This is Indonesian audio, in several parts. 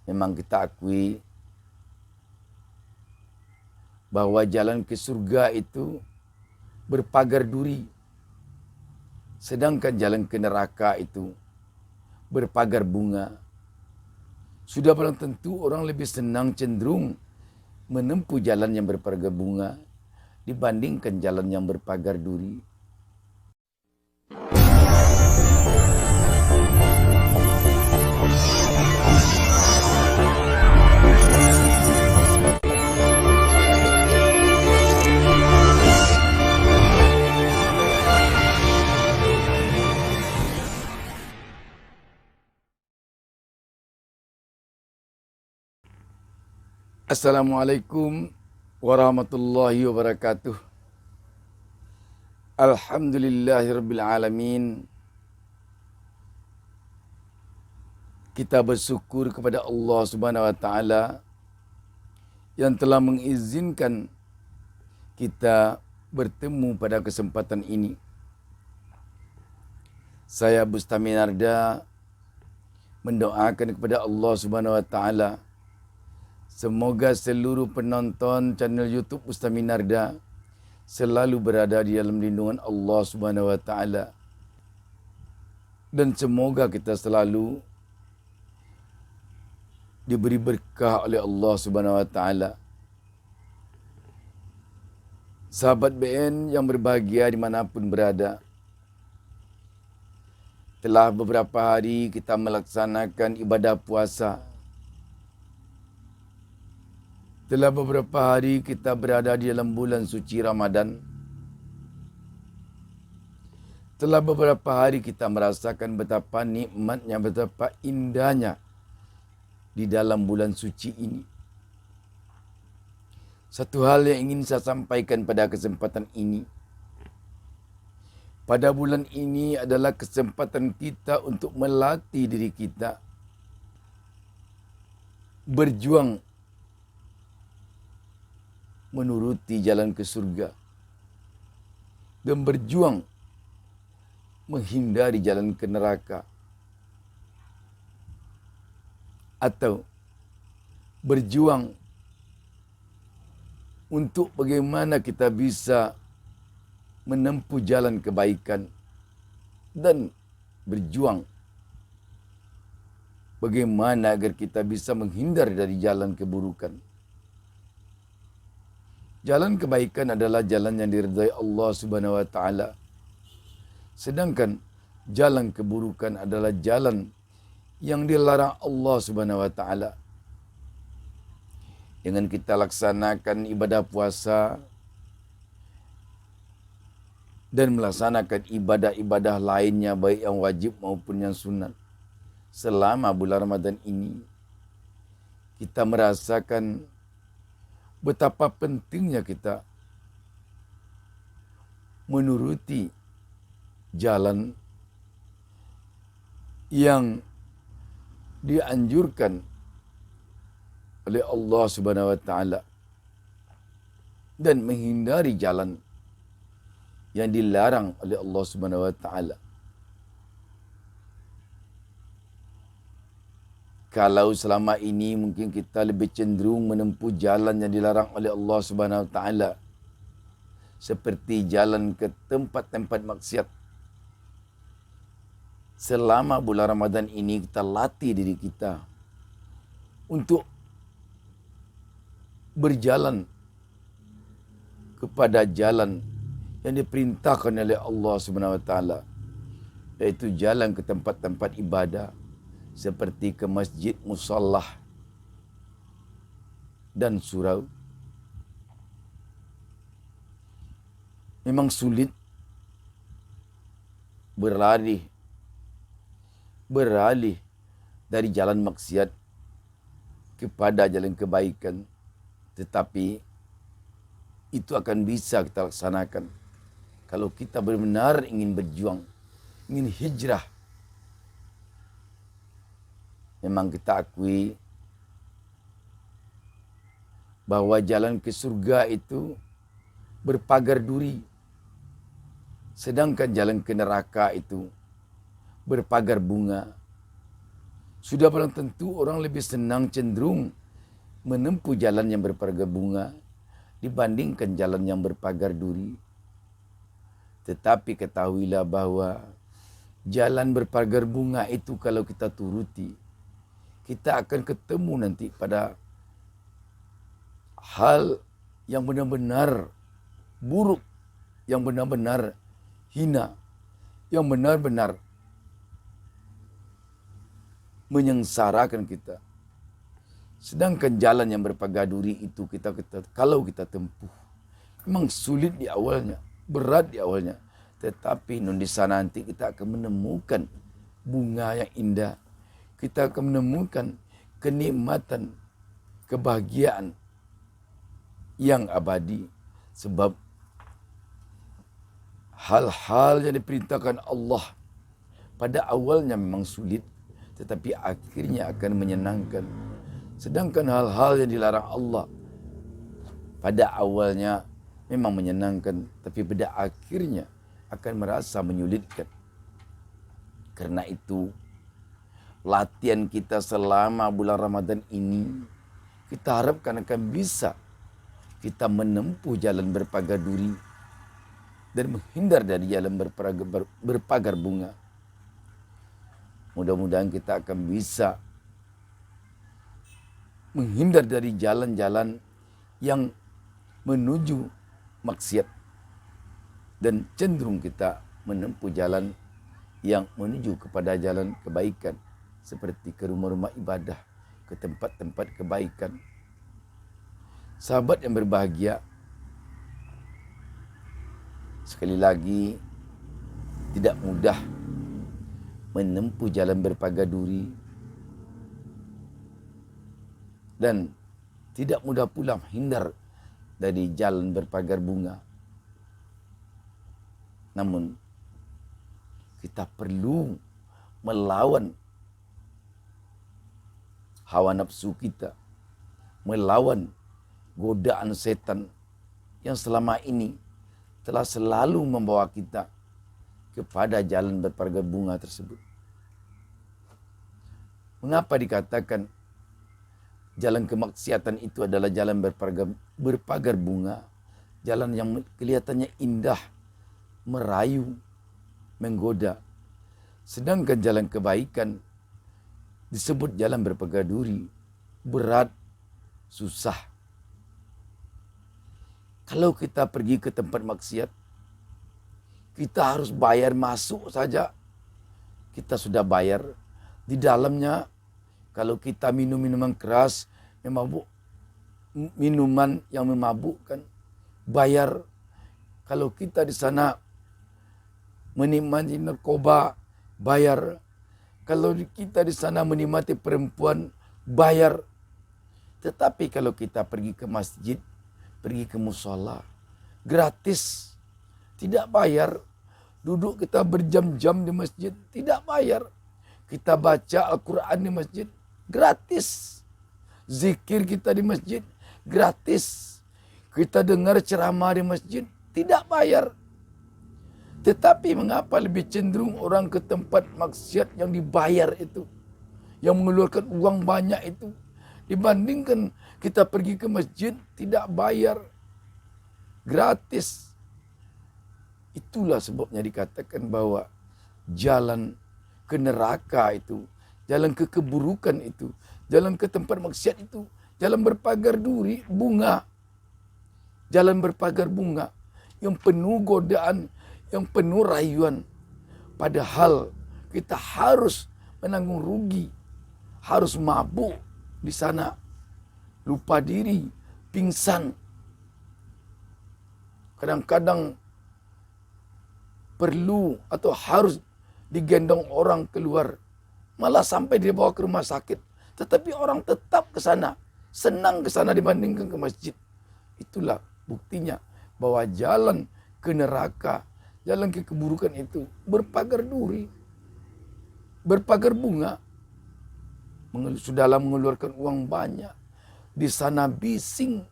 Memang kita akui bahwa jalan ke surga itu berpagar duri. Sedangkan jalan ke neraka itu berpagar bunga. Sudah barang tentu orang lebih senang cenderung menempuh jalan yang berpagar bunga dibandingkan jalan yang berpagar duri. Assalamualaikum warahmatullahi wabarakatuh. Alhamdulillahirrabbilalamin. Kita bersyukur kepada Allah Subhanahu wa taala yang telah mengizinkan kita bertemu pada kesempatan ini. Saya Bustami Narda mendoakan kepada Allah Subhanahu wa taala semoga seluruh penonton channel YouTube Bustami Narda selalu berada di dalam lindungan Allah Subhanahu wa taala. Dan semoga kita selalu diberi berkah oleh Allah Subhanahu wa taala. Sahabat BN yang berbahagia dimanapun berada, telah beberapa hari kita melaksanakan ibadah puasa. Telah beberapa hari kita berada di dalam bulan suci Ramadan. Telah beberapa hari kita merasakan betapa nikmatnya, betapa indahnya di dalam bulan suci ini. Satu hal yang ingin saya sampaikan pada kesempatan ini. Pada bulan ini adalah kesempatan kita untuk melatih diri kita berjuang menuruti jalan ke surga dan berjuang menghindari jalan ke neraka, atau berjuang untuk bagaimana kita bisa menempuh jalan kebaikan dan berjuang bagaimana agar kita bisa menghindar dari jalan keburukan. Jalan kebaikan adalah jalan yang diridhai Allah Subhanahu wa taala. Sedangkan jalan keburukan adalah jalan yang dilarang Allah Subhanahu wa taala. Dengan kita laksanakan ibadah puasa dan melaksanakan ibadah-ibadah lainnya baik yang wajib maupun yang sunat selama bulan Ramadan ini, kita merasakan betapa pentingnya kita menuruti jalan yang dianjurkan oleh Allah Subhanahu wa taala dan menghindari jalan yang dilarang oleh Allah Subhanahu wa taala. Kalau selama ini mungkin kita lebih cenderung menempuh jalan yang dilarang oleh Allah Subhanahu wa taala, seperti jalan ke tempat-tempat maksiat. Selama bulan Ramadan ini kita latih diri kita untuk berjalan kepada jalan yang diperintahkan oleh Allah Subhanahu wa taala, yaitu jalan ke tempat-tempat ibadah seperti ke masjid, musallah dan surau. Memang sulit beralih dari jalan maksiat kepada jalan kebaikan, tetapi itu akan bisa kita laksanakan kalau kita benar-benar ingin berjuang, ingin hijrah. Memang kita akui bahwa jalan ke surga itu berpagar duri, sedangkan jalan ke neraka itu berpagar bunga. Sudah barang tentu orang lebih senang cenderung menempuh jalan yang berpagar bunga dibandingkan jalan yang berpagar duri. Tetapi ketahuilah bahwa jalan berpagar bunga itu kalau kita turuti, kita akan ketemu nanti pada hal yang benar-benar buruk, yang benar-benar hina, yang benar-benar menyengsarakan kita. Sedangkan jalan yang berpagar duri itu kalau kita tempuh, memang sulit di awalnya, berat di awalnya, tetapi di sana nanti kita akan menemukan bunga yang indah, kita akan menemukan kenikmatan, kebahagiaan yang abadi. Sebab hal-hal yang diperintahkan Allah pada awalnya memang sulit, tetapi akhirnya akan menyenangkan. Sedangkan hal-hal yang dilarang Allah pada awalnya memang menyenangkan, tapi pada akhirnya akan merasa menyulitkan. Karena itu, latihan kita selama bulan Ramadan ini, kita harapkan akan bisa kita menempuh jalan berpagar duri dan menghindar dari jalan berpagar bunga. Mudah-mudahan kita akan bisa menghindar dari jalan-jalan yang menuju maksiat dan cenderung kita menempuh jalan yang menuju kepada jalan kebaikan, seperti ke rumah-rumah ibadah, ke tempat-tempat kebaikan. Sahabat yang berbahagia, sekali lagi tidak mudah menempuh jalan berpagar duri, dan tidak mudah pula menghindar dari jalan berpagar bunga. Namun kita perlu melawan hawa nafsu kita, melawan godaan setan yang selama ini telah selalu membawa kita kepada jalan berpagar bunga tersebut. Mengapa dikatakan jalan kemaksiatan itu adalah jalan berpagar bunga? Jalan yang kelihatannya indah, merayu, menggoda. Sedangkan jalan kebaikan disebut jalan berpagar duri, berat, susah. Kalau kita pergi ke tempat maksiat, kita harus bayar masuk saja. Kita sudah bayar. Di dalamnya, kalau kita minum minuman keras, minuman yang memabukkan, bayar. Kalau kita di sana menikmati narkoba, bayar. Kalau kita di sana menikmati perempuan, bayar. Tetapi kalau kita pergi ke masjid, pergi ke musola, gratis, tidak bayar. Duduk kita berjam-jam di masjid, tidak bayar. Kita baca Al-Quran di masjid, gratis. Zikir kita di masjid, gratis. Kita dengar ceramah di masjid, tidak bayar. Tetapi mengapa lebih cenderung orang ke tempat maksiat yang dibayar itu, yang mengeluarkan uang banyak itu, dibandingkan kita pergi ke masjid tidak bayar, gratis. Itulah sebabnya dikatakan bahwa jalan ke neraka itu, jalan ke keburukan itu, jalan ke tempat maksiat itu, jalan berpagar duri, bunga. Jalan berpagar bunga yang penuh godaan, yang penuh rayuan. Padahal kita harus menanggung rugi, harus mabuk di sana, lupa diri, pingsan. Kadang-kadang perlu atau harus digendong orang keluar, malah sampai dibawa ke rumah sakit. Tetapi orang tetap ke sana, senang ke sana dibandingkan ke masjid. Itulah buktinya bahwa jalan ke neraka, jalan ke keburukan itu berpagar duri, berpagar bunga. Sudahlah mengeluarkan uang banyak, di sana bising.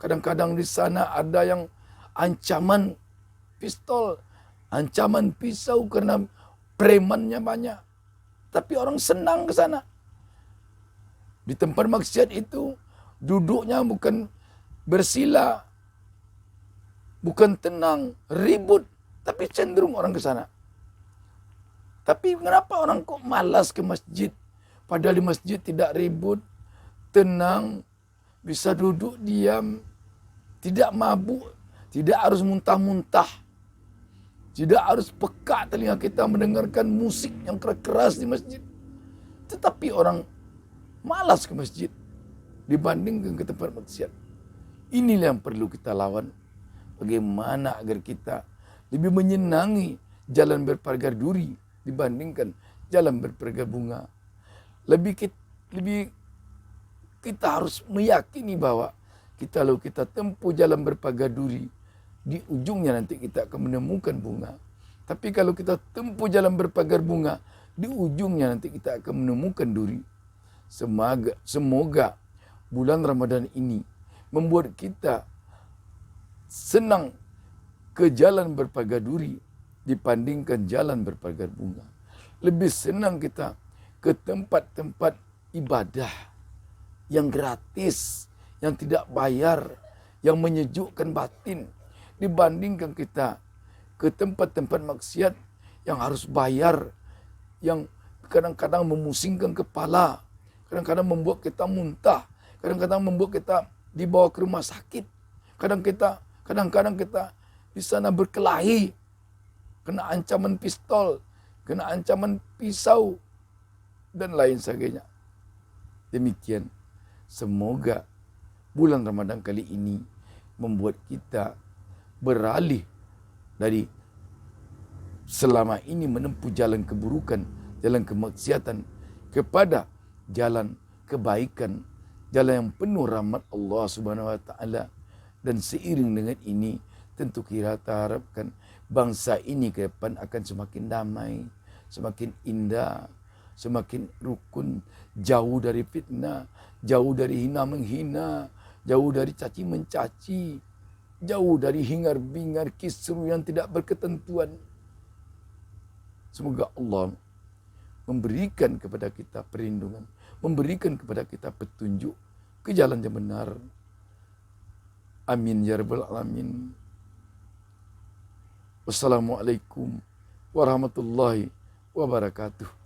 Kadang-kadang di sana ada yang ancaman pistol, ancaman pisau karena premannya banyak. Tapi orang senang ke sana. Di tempat maksiat itu duduknya bukan bersila, bukan tenang, ribut, tapi cenderung orang ke sana. Tapi kenapa orang kok malas ke masjid? Padahal di masjid tidak ribut, tenang, bisa duduk diam, tidak mabuk, tidak harus muntah-muntah, tidak harus peka telinga kita mendengarkan musik yang keras di masjid. Tetapi orang malas ke masjid dibandingkan ke tempat maksiat. Inilah yang perlu kita lawan. Bagaimana agar kita lebih menyenangi jalan berpagar duri dibandingkan jalan berpagar bunga. Lebih kita harus meyakini bahwa kalau kita tempuh jalan berpagar duri, di ujungnya nanti kita akan menemukan bunga. Tapi kalau kita tempuh jalan berpagar bunga, di ujungnya nanti kita akan menemukan duri. Semoga bulan Ramadan ini membuat kita senang ke jalan berpagar duri dibandingkan jalan berpagar bunga. Lebih senang kita ke tempat-tempat ibadah yang gratis, yang tidak bayar, yang menyejukkan batin, dibandingkan kita ke tempat-tempat maksiat yang harus bayar, yang kadang-kadang memusingkan kepala, kadang-kadang membuat kita muntah, kadang-kadang membuat kita dibawa ke rumah sakit, kadang-kadang kita di sana berkelahi, kena ancaman pistol, kena ancaman pisau, dan lain sebagainya. Demikian, semoga bulan Ramadan kali ini membuat kita beralih dari selama ini menempuh jalan keburukan, jalan kemaksiatan, kepada jalan kebaikan, jalan yang penuh rahmat Allah Subhanahu wa taala. Dan seiring dengan ini tentu kita harapkan bangsa ini ke depan akan semakin damai, semakin indah, semakin rukun, jauh dari fitnah, jauh dari hina menghina, jauh dari caci mencaci, jauh dari hingar bingar kisru yang tidak berketentuan. Semoga Allah memberikan kepada kita perlindungan, memberikan kepada kita petunjuk ke jalan yang benar. Amin ya rabbal alamin. Wassalamualaikum warahmatullahi wabarakatuh.